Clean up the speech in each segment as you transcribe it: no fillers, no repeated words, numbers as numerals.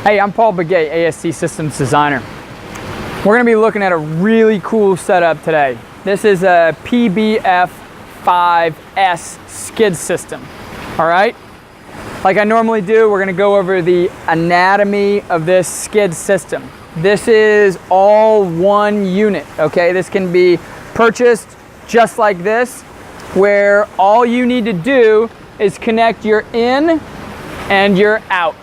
Hey, I'm Paul Begay, AST Systems Designer. We're going to be looking at a really cool setup today. This is a PBF-5S skid system. All right? Like I normally do, we're going to go over the anatomy of this skid system. This is all one unit, okay? This can be purchased just like this, where all you need to do is connect your in and your out.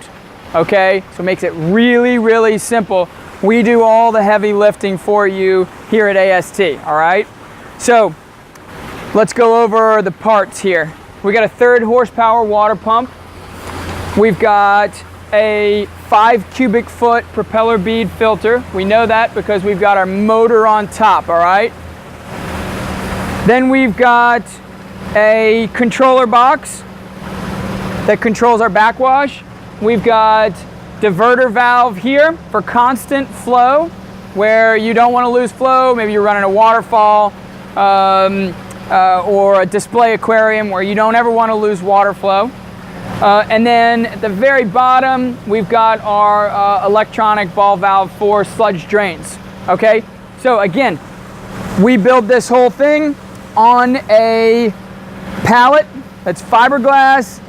Okay, so it makes it really, really simple. We do all the heavy lifting for you here at AST, all right? So let's go over the parts here. We got a 3rd horsepower water pump. We've got a 5 cubic foot propeller bead filter. We know that because we've got our motor on top, all right? Then we've got a controller box that controls our backwash. We've got diverter valve here for constant flow, where you don't want to lose flow. Maybe you're running a waterfall or a display aquarium where you don't ever want to lose water flow. And then at the very bottom, we've got our electronic ball valve for sludge drains. Okay, so again, we build this whole thing on a pallet that's fiberglass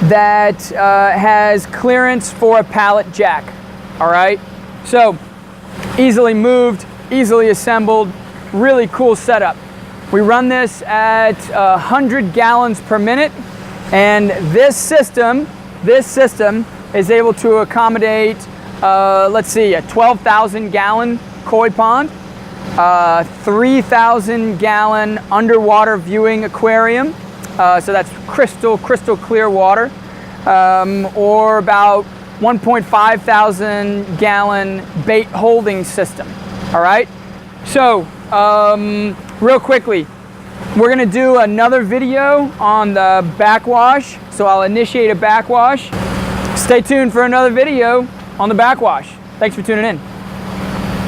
that has clearance for a pallet jack. All right, so easily moved, easily assembled, really cool setup. We run this at 100 gallons per minute, and this system is able to accommodate let's see, a 12,000 gallon koi pond, 3,000 gallon underwater viewing aquarium. So that's crystal clear water, or about 1.5 thousand gallon bait holding system. All right, so real quickly, we're gonna do another video on the backwash, so I'll initiate a backwash. Stay tuned for another video on the backwash. Thanks for tuning in.